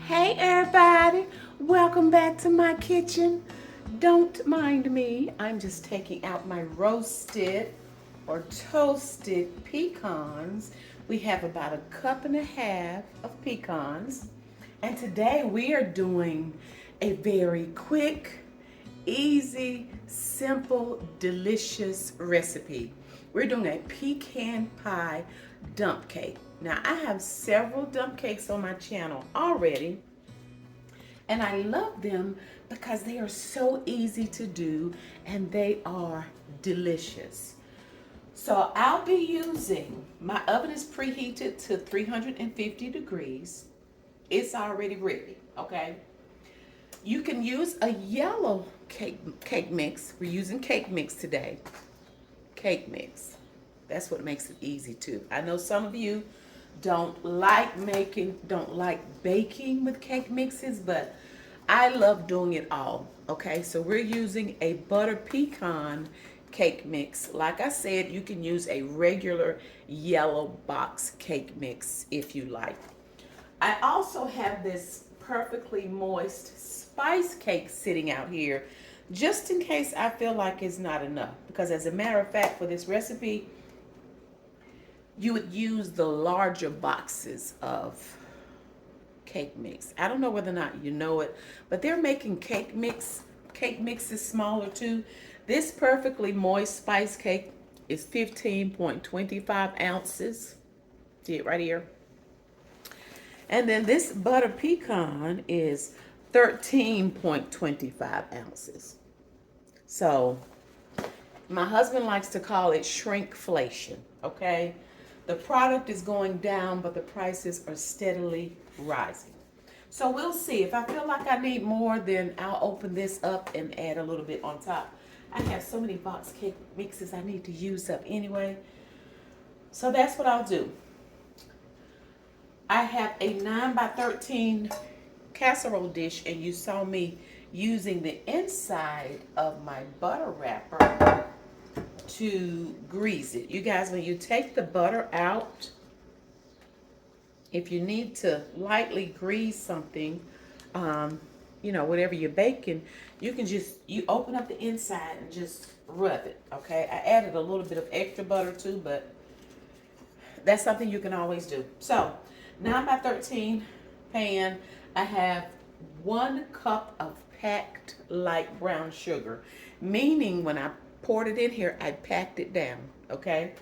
Hey everybody, welcome back to my kitchen. Don't mind me, I'm just taking out my roasted or toasted pecans. We have about a cup and a half of pecans. And today we are doing a very quick, easy, simple, delicious recipe. We're doing a pecan pie dump cake. Now, I have several dump cakes on my channel already, and I love them because they are so easy to do and they are delicious. So I'll be using, my oven is preheated to 350 degrees. It's already ready, okay? You can use a yellow cake mix. We're using cake mix today. Cake mix. That's what makes it easy too. I know some of you don't like baking with cake mixes, but I love doing it all. Okay, so we're using a butter pecan cake mix. Like I said, you can use a regular yellow box cake mix if you like. I also have this perfectly moist spice cake sitting out here just in case I feel like it's not enough. Because as a matter of fact, for this recipe, you would use the larger boxes of cake mix. I don't know whether or not you know it, but they're making cake mixes smaller too. This perfectly moist spice cake is 15.25 ounces. See it right here. And then this butter pecan is 13.25 ounces. So my husband likes to call it shrinkflation, okay? The product is going down, but the prices are steadily rising. So we'll see. If I feel like I need more, then I'll open this up and add a little bit on top. I have so many box cake mixes I need to use up anyway. So that's what I'll do. I have a 9 by 13 casserole dish, and you saw me using the inside of my butter wrapper to grease it. You guys, when you take the butter out, if you need to lightly grease something, whatever you're baking, you open up the inside and just rub it, okay? I added a little bit of extra butter too, but that's something you can always do. So, 9 by 13 pan, I have 1 cup of packed light brown sugar, meaning when I poured it in here, I packed it down, okay?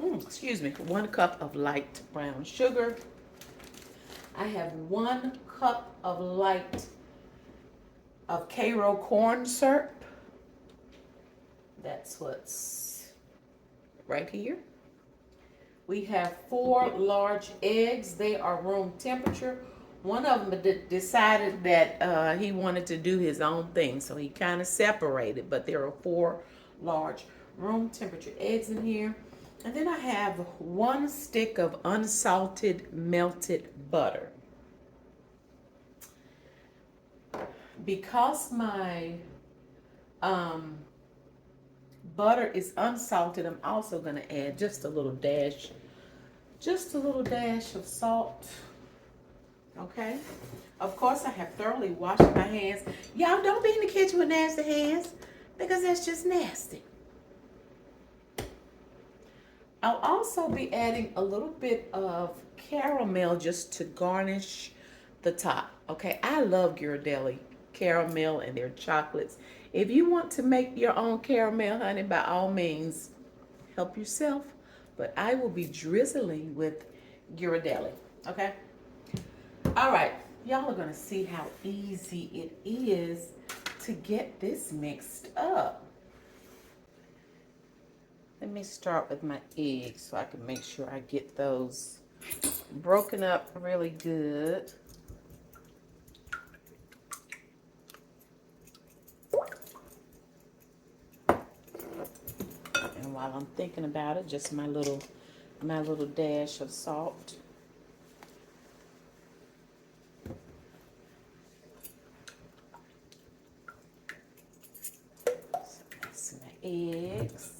Excuse me, 1 cup of light brown sugar. I have 1 cup of Cairo corn syrup. That's what's right here. We have 4 large eggs. They are room temperature. One of them decided that he wanted to do his own thing, so he kind of separated, but there are 4 large room temperature eggs in here. And then I have 1 stick of unsalted melted butter. Because my butter is unsalted, I'm also going to add just a little dash of salt. Okay? Of course, I have thoroughly washed my hands. Y'all don't be in the kitchen with nasty hands, because that's just nasty. I'll also be adding a little bit of caramel just to garnish the top. Okay, I love Ghirardelli caramel and their chocolates. If you want to make your own caramel, honey, by all means, help yourself. But I will be drizzling with Ghirardelli. Okay? All right, y'all are going to see how easy it is to get this mixed up. Let me start with my eggs so I can make sure I get those broken up really good. And while I'm thinking about it, just my little dash of salt. So that's my eggs.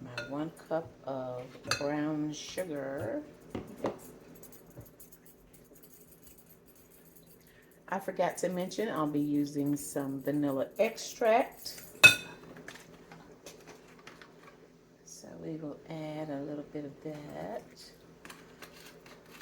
My 1 cup of brown sugar. I forgot to mention I'll be using some vanilla extract. So we will add a little bit of that.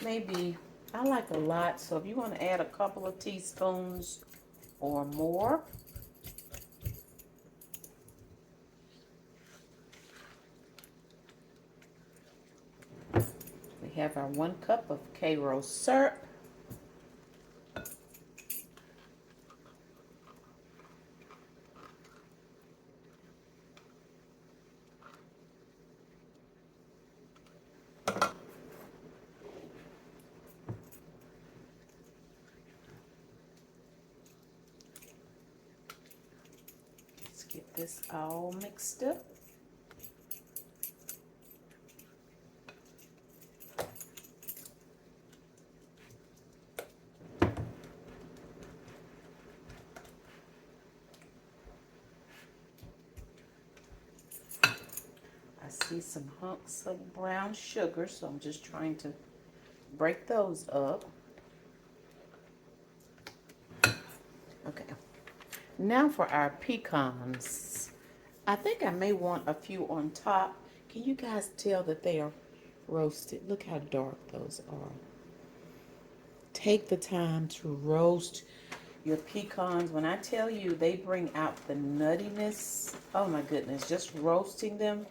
Maybe, I like a lot, so if you want to add a couple of teaspoons or more. We have our 1 cup of Karo syrup. Let's get this all mixed up. I see some hunks of brown sugar, so I'm just trying to break those up. Okay, now for our pecans. I think I may want a few on top. Can you guys tell that they are roasted? Look how dark those are. Take the time to roast your pecans. When I tell you they bring out the nuttiness, oh my goodness, just roasting them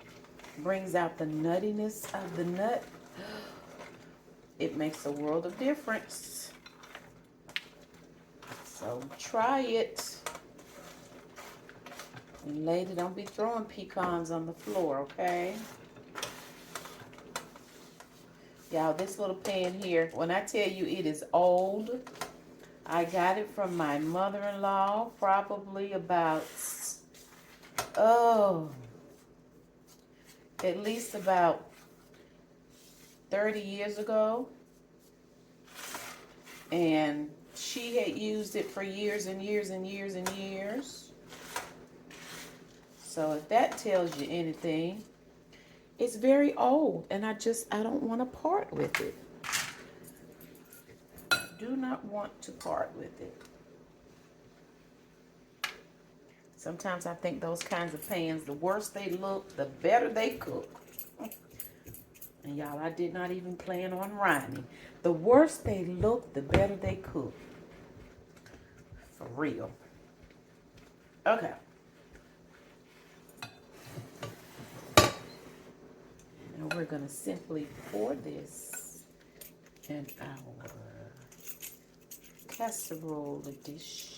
brings out the nuttiness of the nut. It makes a world of difference. So try it. And lady, don't be throwing pecans on the floor, okay? Y'all, this little pan here, when I tell you it is old, I got it from my mother-in-law probably about, at least about 30 years ago. And she had used it for years and years and years and years. So if that tells you anything, it's very old, and I don't want to part with it. Do not want to part with it. Sometimes I think those kinds of pans, the worse they look, the better they cook. And y'all, I did not even plan on rhyming. The worse they look, the better they cook. For real. Okay. Now we're going to simply pour this in our casserole dish.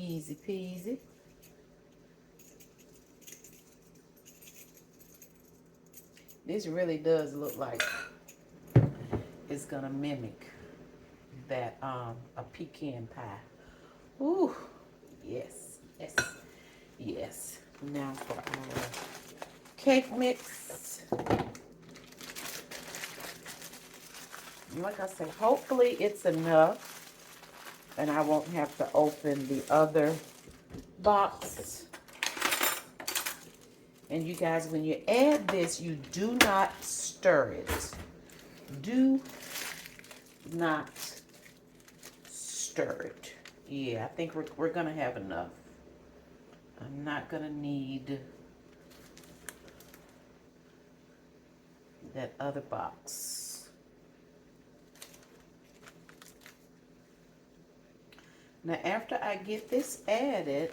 Easy peasy. This really does look like it's gonna mimic that a pecan pie. Ooh, yes, yes, yes. Now for our cake mix. Like I said, hopefully it's enough. And I won't have to open the other box. And you guys, when you add this, you do not stir it. Do not stir it. Yeah, I think we're going to have enough. I'm not going to need that other box. Now, after I get this added,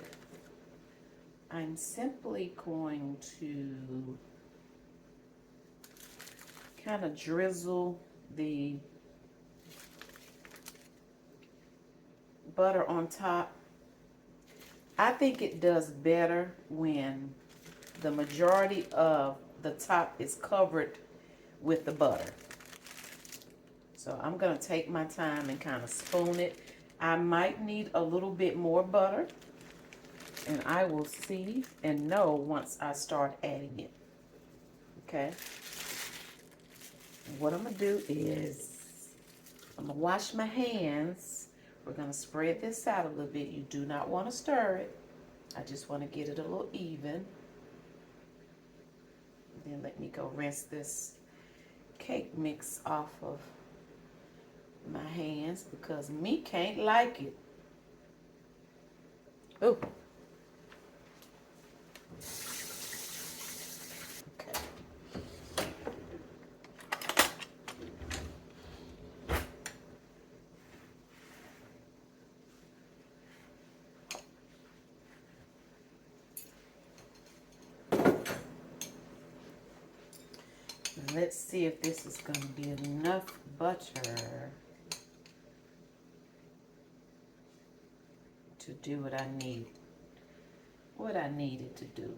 I'm simply going to kind of drizzle the butter on top. I think it does better when the majority of the top is covered with the butter. So I'm going to take my time and kind of spoon it. I might need a little bit more butter, and I will see and know once I start adding it. Okay? And what I'm going to do is I'm going to wash my hands. We're going to spread this out a little bit. You do not want to stir it. I just want to get it a little even. Then let me go rinse this cake mix off of my hands because me can't like it. Ooh. Okay. Now let's see if this is going to be enough butter to do what I needed to do.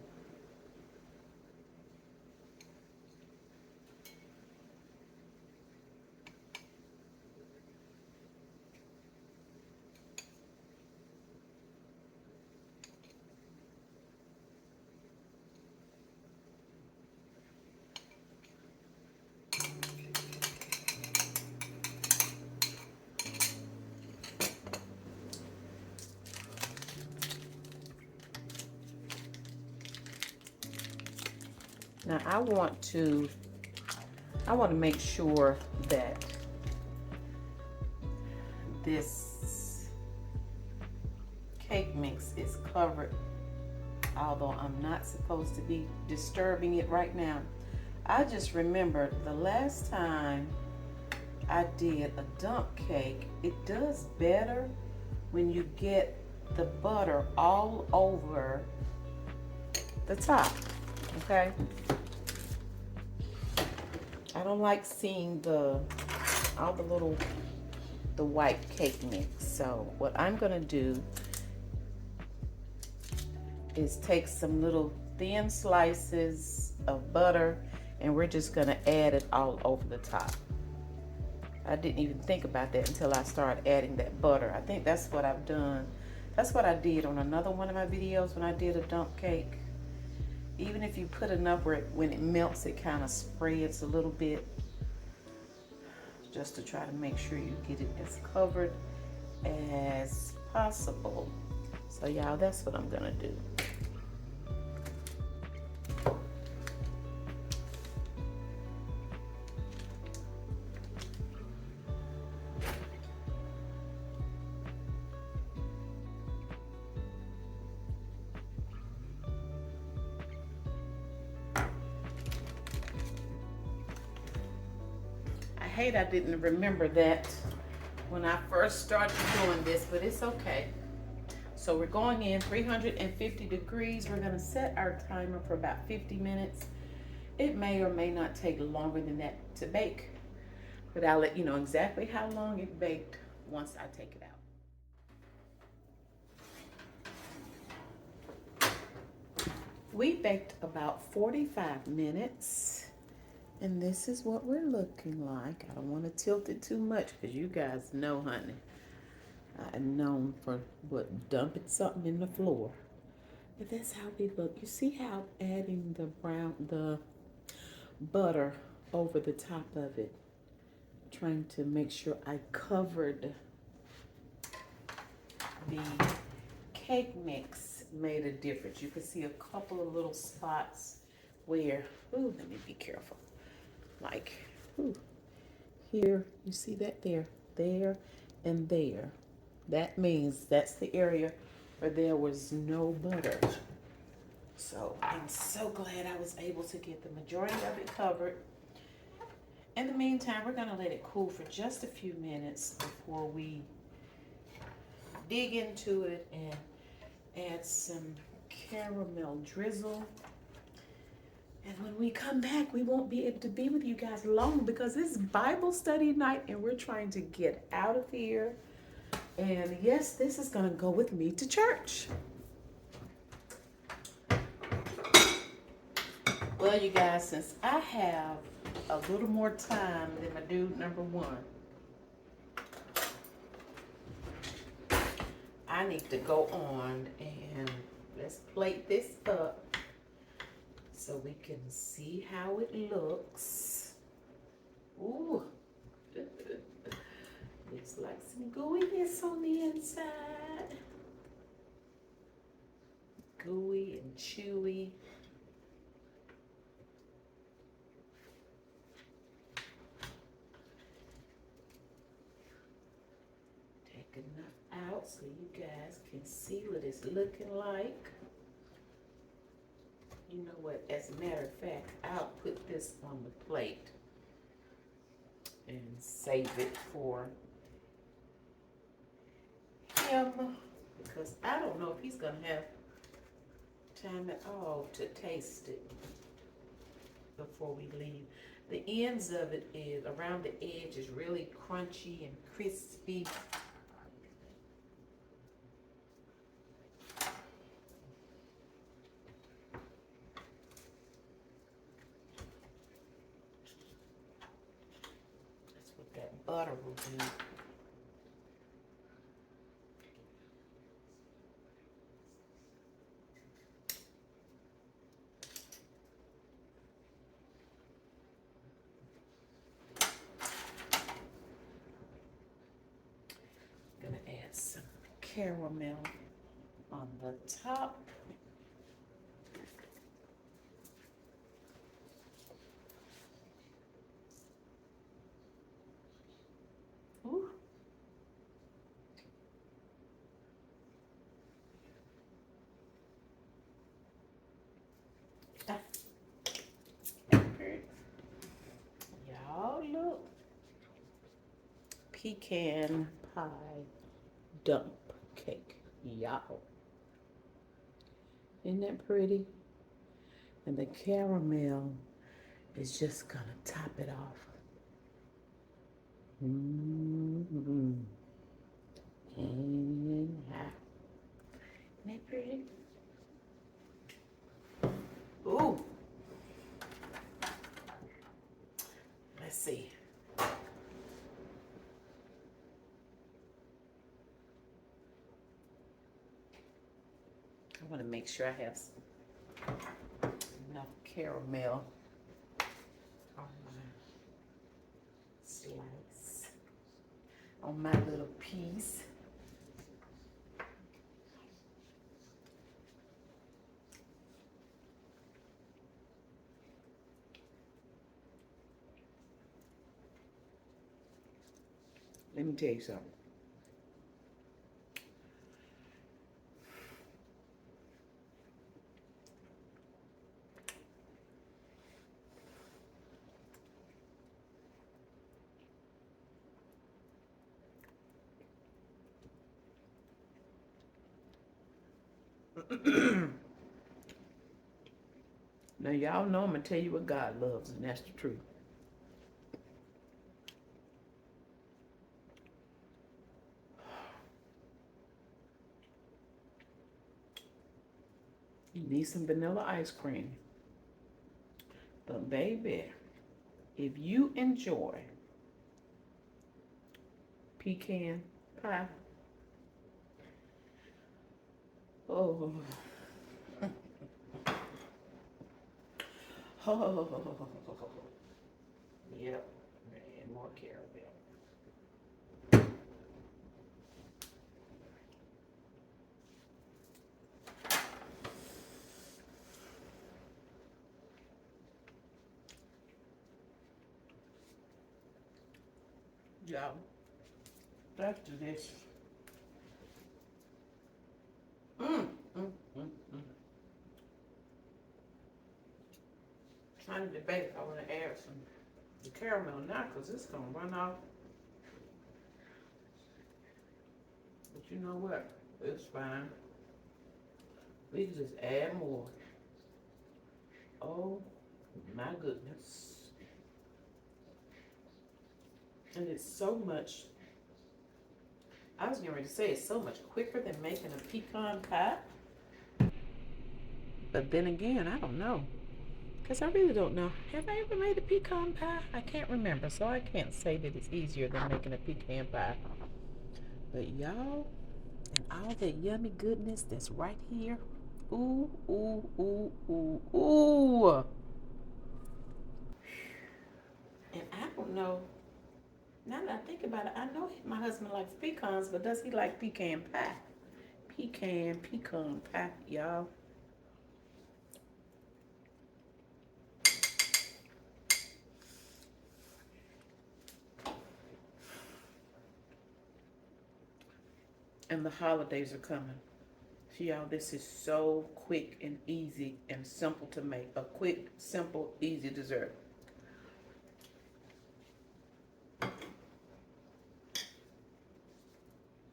Now I want to make sure that this cake mix is covered, although I'm not supposed to be disturbing it right now. I just remembered the last time I did a dump cake, it does better when you get the butter all over the top, okay? I don't like seeing the white cake mix. So what I'm gonna do is take some little thin slices of butter and we're just gonna add it all over the top. I didn't even think about that until I started adding that butter. I think that's what I've done. That's what I did on another one of my videos when I did a dump cake. Even if you put enough where when it melts, it kind of spreads a little bit, just to try to make sure you get it as covered as possible. So y'all, that's what I'm gonna do. I hate I didn't remember that when I first started doing this, but it's okay. So we're going in 350 degrees. We're gonna set our timer for about 50 minutes. It may or may not take longer than that to bake, but I'll let you know exactly how long it baked once I take it out. We baked about 45 minutes. And this is what we're looking like. I don't want to tilt it too much because you guys know, honey, I'm known for dumping something in the floor. But that's how we look. You see how adding the butter over the top of it, trying to make sure I covered the cake mix made a difference. You can see a couple of little spots where, ooh, let me be careful. Like, ooh, here, you see that there, and there. That means that's the area where there was no butter. So I'm so glad I was able to get the majority of it covered. In the meantime, we're gonna let it cool for just a few minutes before we dig into it and add some caramel drizzle. And when we come back, we won't be able to be with you guys long because it's Bible study night and we're trying to get out of here. And yes, this is gonna go with me to church. Well, you guys, since I have a little more time than my dude number one, I need to go on and let's plate this up so we can see how it looks. Ooh, looks like some gooiness on the inside. Gooey and chewy. enough out so you guys can see what it's looking like. You know what, as a matter of fact, I'll put this on the plate and save it for him because I don't know if he's gonna have time at all to taste it before we leave. The ends of it is, around the edge is really crunchy and crispy. That's what that butter will do. Gonna add some caramel on the top. Ooh. Ah. Y'all look. Pecan Pie Dump Cake. Y'all. Isn't that pretty? And the caramel is just gonna top it off. Mm-hmm. And isn't that pretty? Ooh. Let's see. I want to make sure I have enough caramel on my slice, on my little piece. Let me tell you something. Now y'all know I'm gonna tell you what God loves, and that's the truth. You need some vanilla ice cream. But baby, if you enjoy pecan pie, oh, oh, yep, and more caramel. Yeah, that's delicious. Mm, mm, mm, mm. Trying to debate if I want to add some the caramel now because it's gonna run off. But you know what? It's fine. We can just add more. Oh my goodness. And it's so much, I was getting ready to say it's so much quicker than making a pecan pie. But then again, I don't know. Because I really don't know. Have I ever made a pecan pie? I can't remember, so I can't say that it's easier than making a pecan pie. But y'all, and all that yummy goodness that's right here. Ooh, ooh, ooh, ooh, ooh. And I don't know, now that I think about it, I know my husband likes pecans, but does he like pecan pie? Pecan pie, y'all. And the holidays are coming. So y'all, this is so quick and easy and simple to make. A quick, simple, easy dessert.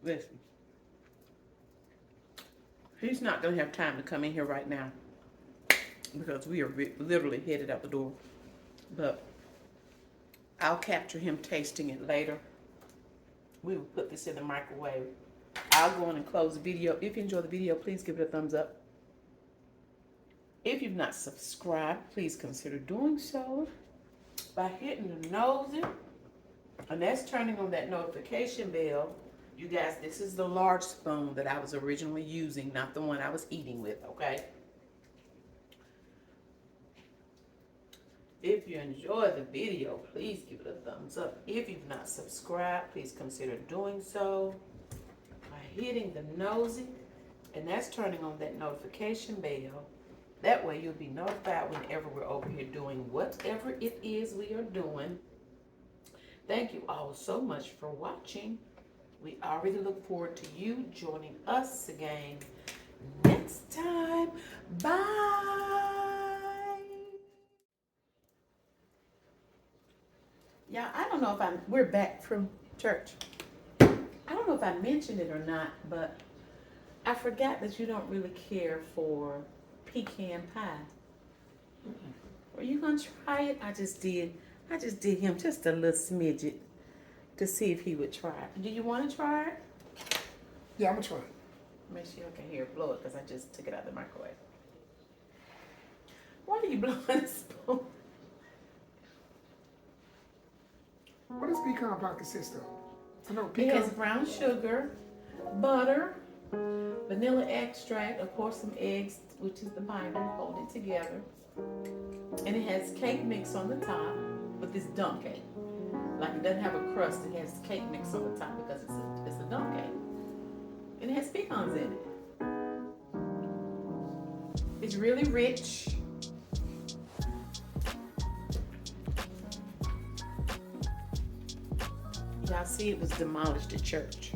Listen. He's not going to have time to come in here right now because we are literally headed out the door. But I'll capture him tasting it later. We will put this in the microwave. I'll go on and close the video. If you enjoy the video, please give it a thumbs up. If you've not subscribed, please consider doing so by hitting the nosy. And that's turning on that notification bell. You guys, this is the large spoon that I was originally using, not the one I was eating with, okay? If you enjoy the video, please give it a thumbs up. If you've not subscribed, please consider doing so by hitting the nosy. And that's turning on that notification bell. That way you'll be notified whenever we're over here doing whatever it is we are doing. Thank you all so much for watching. We already look forward to you joining us again next time. Bye. Yeah, I don't know if we're back from church. I don't know if I mentioned it or not, but I forgot that you don't really care for pecan pie. Were you gonna try it? I just did him just a little smidget to see if he would try it. Do you want to try it? Yeah, I'm gonna try it. Make sure you can hear it blow it because I just took it out of the microwave. Why are you blowing the spoon? What does pecan pie consist of? I know It pecan. has brown sugar, butter, vanilla extract, of course some eggs, which is the binder, hold it together. And it has cake mix on the top, but this dump cake. Like it doesn't have a crust, it has cake mix on the top because it's a dump cake. And it has pecans in it. It's really rich. Y'all see it was demolished at church.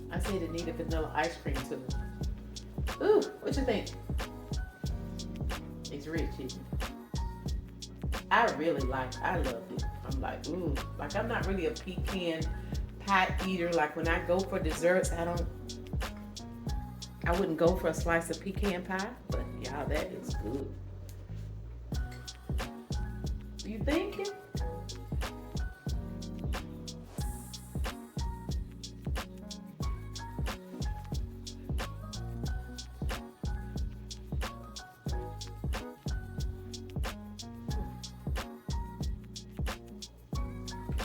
I said it needed vanilla ice cream too. Ooh, what you think? It's rich, isn't it? I loved it. I'm like, ooh, like I'm not really a pecan pie eater. Like when I go for desserts, I wouldn't go for a slice of pecan pie, but y'all, that is good. You thinking?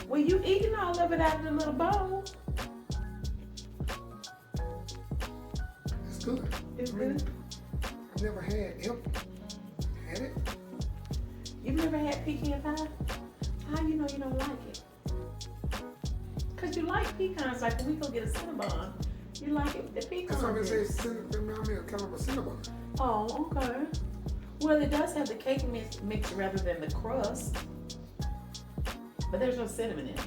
Well, you eating all of it out of the little bowl. It's good. It's good. I've never had it. Had it? You've never had pecan pie? How you know you don't like it? Cause you like pecans. Like when we go get a Cinnabon, you like it with the pecans. That's why I say cinnamon, kind of a cinnamon. Oh, okay. Well, it does have the cake mix rather than the crust, but there's no cinnamon in it.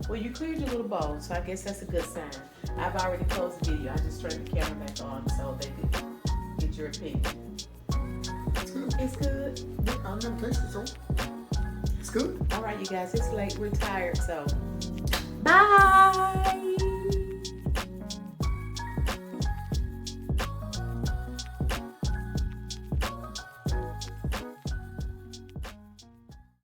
Well, you cleared your little bowl, so I guess that's a good sign. I've already closed the video. I just turned the camera back on so they could get your opinion. It's good. It's good. I've never tasted it, so it's good. All right, you guys, it's late. We're tired, so bye.